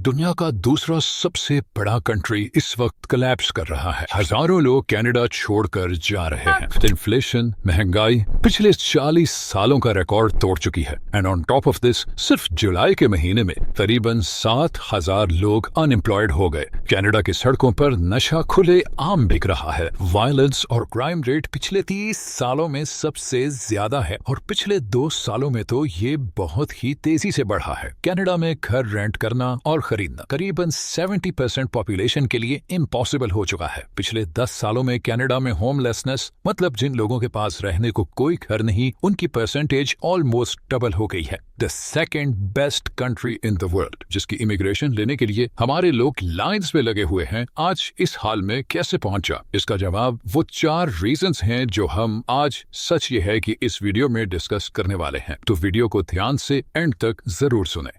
दुनिया का दूसरा सबसे बड़ा कंट्री इस वक्त कोलैप्स कर रहा है। हजारों लोग कनाडा छोड़कर जा रहे हैं। इन्फ्लेशन, महंगाई पिछले 40 सालों का रिकॉर्ड तोड़ चुकी है। And on top of this सिर्फ जुलाई के महीने में करीबन 7,000 लोग अनएम्प्लॉयड हो गए। कनाडा की सड़कों पर नशा खुले आम बिक रहा है। वायलेंस और क्राइम रेट पिछले 30 सालों में सबसे ज्यादा है और पिछले 2 सालों में तो ये बहुत ही तेजी से बढ़ा है। कनाडा में घर रेंट करना और खरीदना करीबन 70% पॉपुलेशन के लिए इम्पॉसिबल हो चुका है। पिछले 10 सालों में कनाडा में होमलेसनेस मतलब जिन लोगों के पास रहने को कोई घर नहीं, उनकी परसेंटेज ऑलमोस्ट डबल हो गई है। The second best country in the world, जिसकी इमिग्रेशन लेने के लिए हमारे लोग लाइंस में लगे हुए हैं, आज इस हाल में कैसे पहुंचा? इसका जवाब वो 4 रीजंस हैं जो हम आज सच ये है कि इस वीडियो में डिस्कस करने वाले हैं। तो वीडियो को ध्यान से एंड तक जरूर सुने।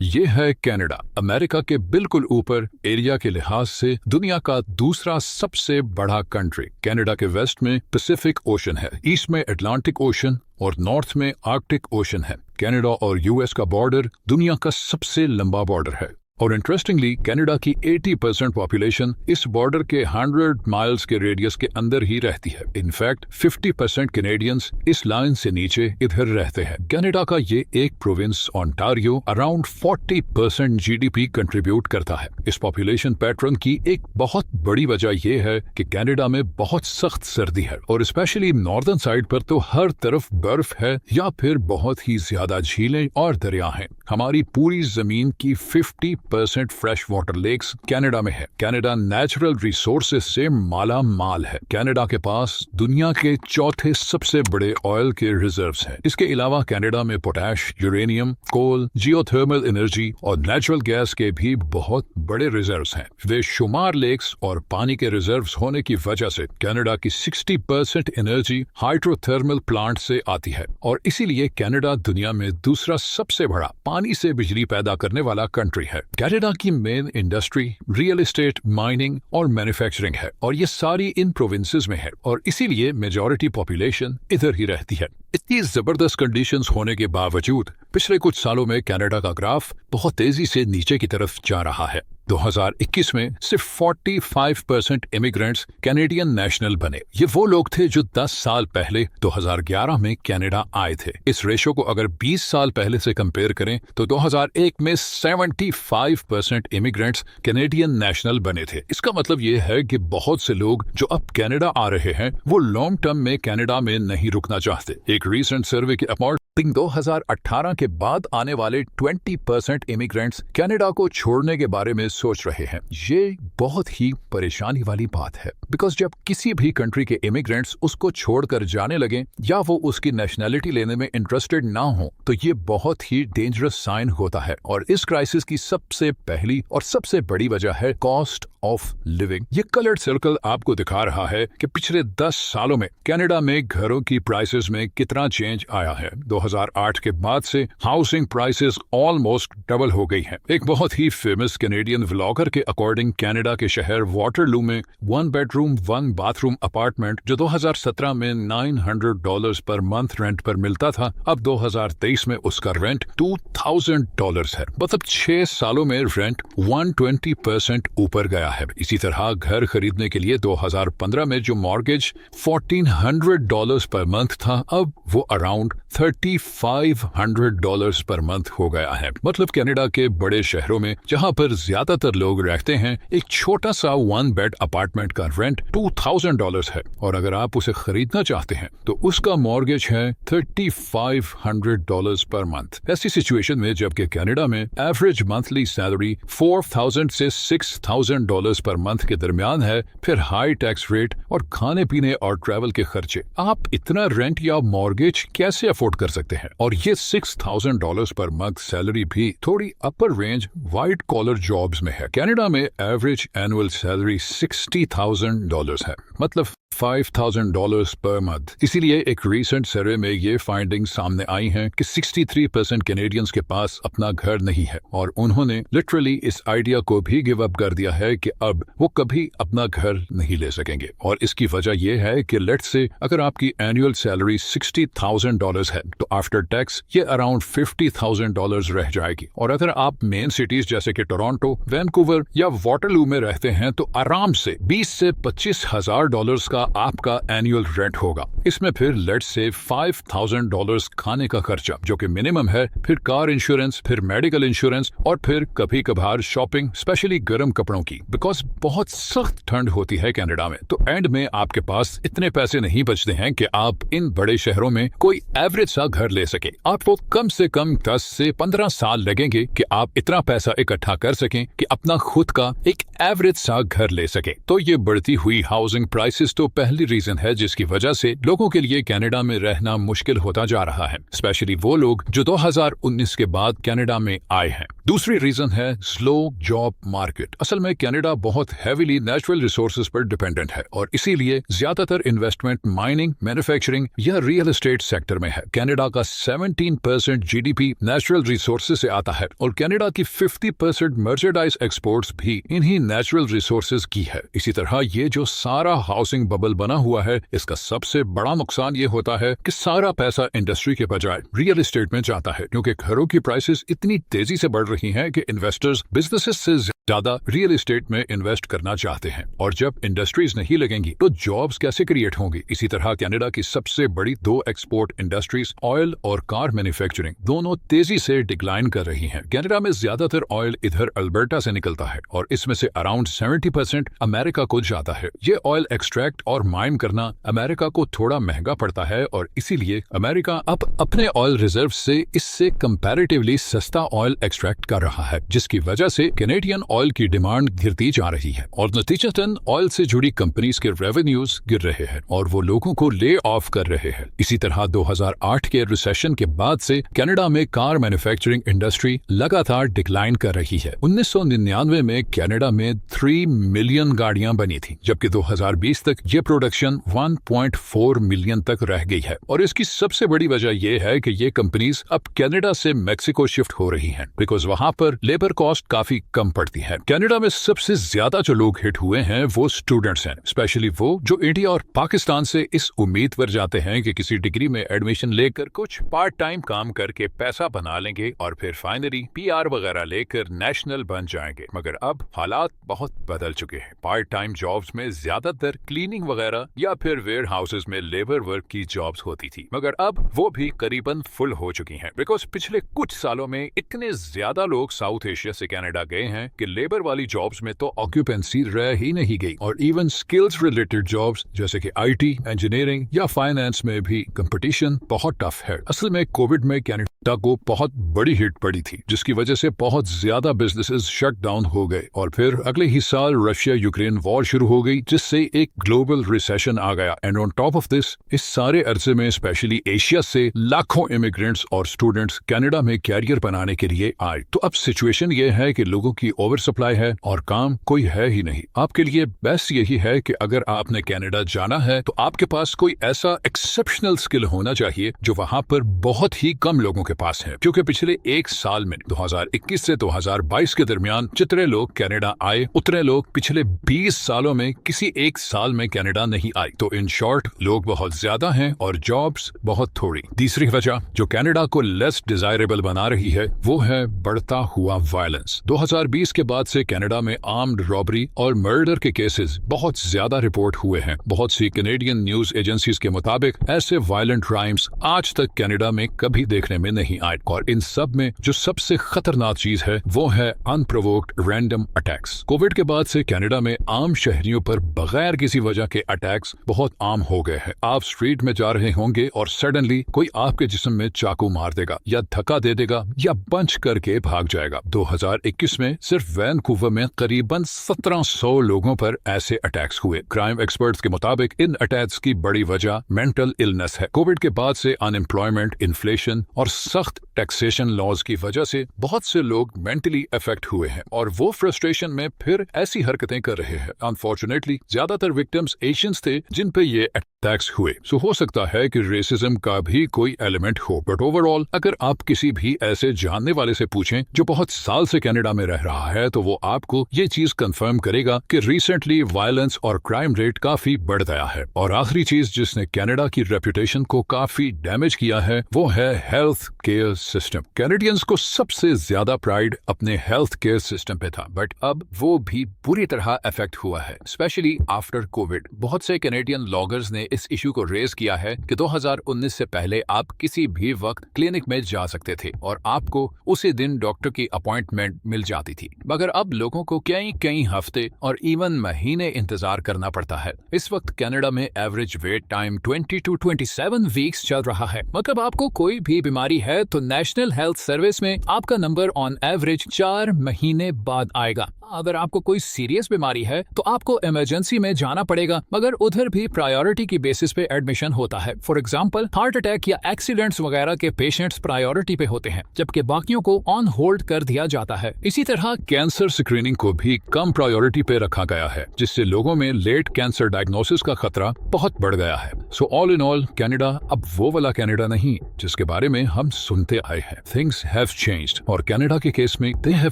ये है कनाडा, अमेरिका के बिल्कुल ऊपर, एरिया के लिहाज से दुनिया का दूसरा सबसे बड़ा कंट्री। कनाडा के वेस्ट में पैसिफिक ओशन है, ईस्ट में अटलांटिक ओशन और नॉर्थ में आर्कटिक ओशन है। कनाडा और यूएस का बॉर्डर दुनिया का सबसे लंबा बॉर्डर है और इंटरेस्टिंगली कनाडा की 80% पॉपुलेशन इस बॉर्डर के 100 माइल्स के रेडियस के अंदर ही रहती है। इनफैक्ट 50% कैनेडियंस इस लाइन से नीचे इधर रहते हैं। कनाडा का ये एक province Ontario around 40% GDP contribute करता है। इस पॉपुलेशन पैटर्न की एक बहुत बड़ी वजह यह है कि कनाडा में बहुत सख्त सर्दी है और स्पेशली नॉर्दर्न साइड पर तो हर तरफ बर्फ है या फिर बहुत ही ज्यादा झीलें और दरिया हैं। हमारी पूरी जमीन की 50% फ्रेश वाटर लेक्स कनाडा में है। कनाडा नेचुरल रिसोर्सेज से माला माल है। कनाडा के पास दुनिया के चौथे सबसे बड़े ऑयल के रिजर्व्स हैं। इसके अलावा कनाडा में पोटैश, यूरेनियम, कोल, जियोथर्मल एनर्जी और नेचुरल गैस के भी बहुत बड़े रिजर्व्स हैं। बेशुमार लेक्स और पानी के रिजर्व्स होने की वजह से कनाडा की 60% एनर्जी हाइड्रोथर्मल प्लांट से आती है और इसीलिए कनाडा दुनिया में दूसरा सबसे बड़ा पानी से बिजली पैदा करने वाला कंट्री है। कनाडा की main industry real estate, mining और मैन्युफैक्चरिंग है और ये सारी इन प्रोविंसेस में है और इसीलिए मेजॉरिटी पॉपुलेशन इधर ही रहती है। इतनी जबरदस्त कंडीशंस होने के बावजूद पिछले कुछ सालों में कनाडा का ग्राफ बहुत तेजी से नीचे की तरफ जा रहा है। 2021 में सिर्फ 45% इमिग्रेंट्स कैनेडियन नेशनल बने। ये वो लोग थे जो 10 साल पहले 2011 में कनाडा आए थे। इस रेशो को अगर 20 साल पहले से कंपेयर करें तो 2001 में 75% इमिग्रेंट्स कैनेडियन नेशनल बने थे। इसका मतलब ये है कि बहुत से लोग जो अब कनाडा आ रहे हैं वो लॉन्ग टर्म में कनाडा में नहीं रुकना चाहते। एक रीसेंट सर्वे के अकॉर्डिंग 2018 के बाद आने वाले 20% इमिग्रेंट्स कनाडा को छोड़ने के बारे में सोच रहे हैं। ये बहुत ही परेशानी वाली बात है, बिकॉज जब किसी भी कंट्री के इमिग्रेंट्स उसको छोड़कर जाने लगे या वो उसकी नेशनैलिटी लेने में इंटरेस्टेड ना हो तो ये बहुत ही डेंजरस साइन होता है। और इस क्राइसिस की सबसे पहली और सबसे बड़ी वजह है कॉस्ट ऑफ लिविंग। ये कलर्ड सर्कल आपको दिखा रहा है कि पिछले 10 सालों में कनाडा में घरों की प्राइसेस में कितना चेंज आया है। 2008 के बाद से हाउसिंग प्राइसेस ऑलमोस्ट डबल हो गई हैं। एक बहुत ही फेमस कैनेडियन व्लॉगर के अकॉर्डिंग कनाडा के शहर वाटरलू में 1 बेडरूम 1 बाथरूम अपार्टमेंट जो 2017 में $900 पर मंथ रेंट पर मिलता था, अब 2023 में उसका रेंट $2,000 है। मतलब 6 सालों में रेंट 120% ऊपर गया है। इसी तरह घर खरीदने के लिए 2015 में जो मॉर्गेज $1,400 पर मंथ था, अब वो अराउंड $3,500 पर मंथ हो गया है। मतलब कनाडा के बड़े शहरों में जहां पर ज्यादातर लोग रहते हैं, एक छोटा सा 1 बेड अपार्टमेंट का रेंट $2,000 है और अगर आप उसे खरीदना चाहते हैं तो उसका मॉर्गेज है $3,500 पर मंथ। ऐसी सिचुएशन में जबकि कनाडा में एवरेज मंथली सैलरी $4,000 से $6,000 पर मंथ के दरमियान है, फिर हाई टैक्स रेट और खाने पीने और ट्रैवल के खर्चे, आप इतना रेंट या मॉर्गेज कैसे अफोर्ड कर सकते हैं? और ये $6,000 पर मंथ सैलरी भी थोड़ी upper range white collar jobs में है। कनाडा में एवरेज एनुअल सैलरी $60,000 है, मतलब $5,000 पर मंथ। इसीलिए एक रीसेंट सर्वे में ये फाइंडिंग सामने आई हैं कि 63% कैनेडियंस के पास अपना घर नहीं है और उन्होंने लिटरली इस आइडिया को भी गिव अप कर दिया है कि अब वो कभी अपना घर नहीं ले सकेंगे। और इसकी वजह यह है कि लेट्स से अगर आपकी एनुअल सैलरी $60,000 है तो आफ्टर टैक्स ये अराउंड $50,000 रह जाएगी। और अगर आप मेन सिटीज जैसे कि टोरंटो, वैंकूवर या वाटरलू में रहते हैं तो आराम से 20 से $25,000 का आपका एनुअल रेंट होगा। इसमें फिर लेट्स से $5,000 खाने का खर्चा जो कि मिनिमम है, फिर कार इंश्योरेंस, फिर मेडिकल इंश्योरेंस और फिर कभी कभार शॉपिंग, स्पेशली गर्म कपड़ों की, बिकॉज बहुत सख्त ठंड होती है कनाडा में। तो एंड में आपके पास इतने पैसे नहीं बचते हैं कि आप इन बड़े शहरों में कोई एवरेज सा घर ले सके। आपको कम से कम 10 से 15 साल लगेंगे कि आप इतना पैसा इकट्ठा कर सकें कि अपना खुद का एक एवरेज सा घर ले सके। तो ये बढ़ती हुई हाउसिंग प्राइसेस तो पहली रीजन है जिसकी वजह से लोगों के लिए कनाडा में रहना मुश्किल होता जा रहा है, स्पेशली वो लोग जो 2019 के बाद कनाडा में आए हैं। दूसरी रीजन है स्लो जॉब मार्केट। असल में कनाडा बहुत हैवीली नेचुरल रिसोर्सेज पर डिपेंडेंट है और इसीलिए ज्यादातर इन्वेस्टमेंट माइनिंग, मैन्युफैक्चरिंग या रियल एस्टेट सेक्टर में है। कनाडा का 17% जीडीपी नेचुरल रिसोर्सेज से आता है और कनाडा की 50% मर्चेंडाइज एक्सपोर्ट्स भी इन्हीं नेचुरल रिसोर्सेज की है। इसी तरह ये जो सारा हाउसिंग बबल बना हुआ है, इसका सबसे बड़ा नुकसान ये होता है कि सारा पैसा इंडस्ट्री के बजाय रियल एस्टेट में जाता है, क्योंकि घरों की प्राइसेस इतनी तेजी से बढ़ रही हैं कि इन्वेस्टर्स बिजनेसेस से ज्यादा रियल एस्टेट में इन्वेस्ट करना चाहते हैं। और जब इंडस्ट्रीज नहीं लगेंगी तो जॉब्स कैसे क्रिएट होंगी। इसी तरह कनाडा की सबसे बड़ी 2 एक्सपोर्ट इंडस्ट्रीज ऑयल और कार मैन्युफैक्चरिंग दोनों तेजी से डिक्लाइन कर रही हैं। कनाडा में ज्यादातर ऑयल इधर अल्बर्टा से निकलता है और इसमें से अराउंड 70% अमेरिका को जाता है। ये ऑयल एक्सट्रैक्ट और माइन करना अमेरिका को थोड़ा महंगा पड़ता है और इसीलिए अमेरिका अब अपने ऑयल रिजर्व से इससे कंपैरेटिवली सस्ता ऑयल एक्सट्रैक्ट कर रहा है, जिसकी वजह से कैनेडियन ऑयल की डिमांड गिरती जा रही है और नतीजतन ऑयल से जुड़ी कंपनीज के रेवेन्यूज गिर रहे हैं और वो लोगों को ले ऑफ कर रहे हैं। इसी तरह 2008 के रिसेशन के बाद से कनाडा में कार मैन्युफैक्चरिंग इंडस्ट्री लगातार डिक्लाइन कर रही है। 1999 में कनाडा में 3 मिलियन गाड़ियां बनी थी, जबकि 2020 तक ये प्रोडक्शन 1.4 मिलियन तक रह गई है। और इसकी सबसे बड़ी वजह यह है कि ये कंपनीज अब कनाडा से मैक्सिको शिफ्ट हो रही हैं, बिकॉज वहां पर लेबर कॉस्ट काफी कम पड़ती है। कनाडा में सबसे ज्यादा जो लोग हिट हुए हैं वो स्टूडेंट्स हैं, स्पेशली वो जो इंडिया और पाकिस्तान से इस उम्मीद पर जाते हैं कि किसी डिग्री में एडमिशन लेकर कुछ पार्ट टाइम काम करके पैसा बना लेंगे और फिर फाइनली पीआर वगैरह लेकर नेशनल बन जाएंगे। मगर अब हालात बहुत बदल चुके हैं। पार्ट टाइम जॉब्स में ज्यादातर क्लीनिंग वगैरह या फिर वेयर हाउसेज में लेबर वर्क की जॉब्स होती थी, मगर अब वो भी करीबन फुल हो चुकी हैं, बिकॉज पिछले कुछ सालों में इतने ज्यादा लोग साउथ एशिया से कनाडा गए हैं कि लेबर वाली जॉब्स में तो ऑक्यूपेंसी रह ही नहीं गई और इवन स्किल्स रिलेटेड जॉब्स जैसे कि आईटी, इंजीनियरिंग या फाइनेंस में भी कंपटीशन बहुत टफ है। असल में कोविड में कनाडा को बहुत बड़ी हिट पड़ी थी, जिसकी वजह से बहुत ज्यादा बिजनेसेस शट डाउन हो गए और फिर अगले ही साल रशिया यूक्रेन वॉर शुरू हो गई, जिससे एक ग्लोबल रिसेशन आ गया। And on top of this, इस सारे अरसे में स्पेशली एशिया से लाखों इमिग्रेंट्स और स्टूडेंट्स कनाडा में कैरियर बनाने के लिए आए। तो अब सिचुएशन ये है कि लोगों की ओवर सप्लाई है और काम कोई है ही नहीं। आपके लिए बेस्ट यही है कि अगर आपने कनाडा जाना है तो आपके पास कोई ऐसा एक्सेप्शनल स्किल होना चाहिए जो वहां पर बहुत ही कम लोगों के पास है, क्योंकि पिछले एक साल में 2021 से 2022 के दरमियान जितने लोग कनाडा आए उतने लोग पिछले 20 सालों में किसी एक साल में कनाडा नहीं आए। तो इन शॉर्ट लोग बहुत ज्यादा हैं और जॉब्स बहुत थोड़ी। तीसरी वजह जो कनाडा को लेस डिजायरेबल बना रही है वो है बढ़ता हुआ वायलेंस। 2020 के बाद से कनाडा में आर्म्ड रॉबरी और मर्डर के केसेस बहुत ज्यादा रिपोर्ट हुए हैं। बहुत सी कैनेडियन न्यूज एजेंसीज के मुताबिक ऐसे वायलेंट क्राइम्स आज तक कनाडा में कभी देखने में नहीं आए और इन सब में जो सबसे खतरनाक चीज है वो है अनप्रोवोक्ड रैंडम अटैक्स। कोविड के बाद से कनाडा में आम शहरियों पर बगैर किसी वजह के अटैक्स बहुत आम हो गए हैं। आप स्ट्रीट में जा रहे होंगे और सडनली कोई आपके जिस्म में चाकू मार देगा या धक्का दे देगा या पंच करके भाग जाएगा। 2021 में सिर्फ वैनकूवर में करीबन 1700 लोगों पर ऐसे अटैक्स हुए। क्राइम एक्सपर्ट्स के मुताबिक इन अटैक्स की बड़ी वजह मेंटल इलनेस है। कोविड के बाद से अनएम्प्लॉयमेंट, इन्फ्लेशन और सख्त टैक्सेशन लॉज की वजह से बहुत से लोग मेंटली अफेक्ट हुए हैं और वो फ्रस्ट्रेशन में फिर ऐसी हरकतें कर रहे हैं। अनफॉर्चुनेटली ज्यादातर विक्टिम्स एशियंस थे जिन पे ये अटैक्स हुए। सो हो सकता है कि रेसिज्म का भी कोई एलिमेंट हो, बट ओवरऑल अगर आप किसी भी ऐसे जानने वाले से पूछें जो बहुत साल से कनाडा में रह रहा है तो वो आपको ये चीज कंफर्म करेगा कि रिसेंटली वायलेंस और क्राइम रेट काफी बढ़ गया है। और आखिरी चीज जिसने कनाडा की रेपुटेशन को काफी डैमेज किया है वो है हेल्थ केयर सिस्टम। कैनेडियंस को सबसे ज्यादा प्राइड अपने हेल्थ केयर सिस्टम पे था, बट अब वो भी बुरी तरह अफेक्ट हुआ है, स्पेशली आफ्टर कोविड। बहुत से कैनेडियन लॉगर्स ने इस इशू को रेज किया है कि 2019 से पहले आप किसी भी वक्त क्लिनिक में जा सकते थे और आपको उसी दिन डॉक्टर की अपॉइंटमेंट मिल जाती थी, मगर अब लोगों को कई हफ्ते और इवन महीने इंतजार करना पड़ता है। इस वक्त कनाडा में average weight time 20 to 27 weeks चल रहा है। मतलब आपको कोई भी बीमारी है तो नेशनल हेल्थ सर्विस में आपका नंबर ऑन एवरेज 4 महीने बाद आएगा। अगर आपको कोई सीरियस बीमारी है तो आपको इमरजेंसी में जाना पड़ेगा, मगर उधर भी प्रायोरिटी की बेसिस पे एडमिशन होता है। फॉर एग्जांपल हार्ट अटैक या एक्सीडेंट्स वगैरह के पेशेंट्स प्रायोरिटी पे होते हैं, जबकि बाकियों को ऑन होल्ड कर दिया जाता है। इसी तरह कैंसर स्क्रीनिंग को भी कम प्रायोरिटी पे रखा गया है, जिससे लोगों में लेट कैंसर डायग्नोसिस का खतरा बहुत बढ़ गया है। So all in all Canada अब वो वाला कनाडा नहीं जिसके बारे में हम सुनते आए हैं। थिंग्स हैव चेंज्ड और कनाडा के केस में they have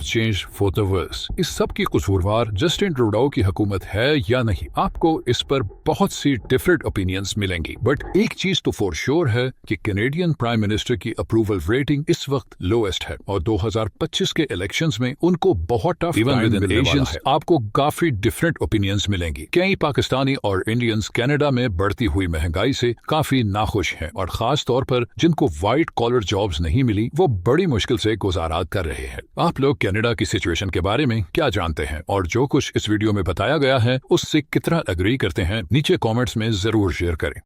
changed for the worse. इस सब की कसूरवार जस्टिन ट्रूडो की हुकूमत है या नहीं, आपको इस पर बहुत सी डिफरेंट ओपिनियंस मिलेंगी, बट एक चीज तो फॉर श्योर है कि कैनेडियन प्राइम मिनिस्टर की अप्रूवल रेटिंग इस वक्त लोएस्ट है और 2025 के इलेक्शंस में उनको बहुत टफ टाइम मिलने वाला है। आपको काफी डिफरेंट ओपिनियंस मिलेंगी। कई पाकिस्तानी और इंडियंस कनाडा में बढ़ती हुई महंगाई से काफी नाखुश हैं और खास तौर पर जिनको व्हाइट कॉलर जॉब्स नहीं मिली वो बड़ी मुश्किल से गुजारा कर रहे हैं। आप लोग कनाडा की सिचुएशन के बारे में क्या जानते हैं और जो कुछ इस वीडियो में बताया गया है उससे कितना एग्री करते हैं, नीचे कमेंट्स में जरूर शेयर करें।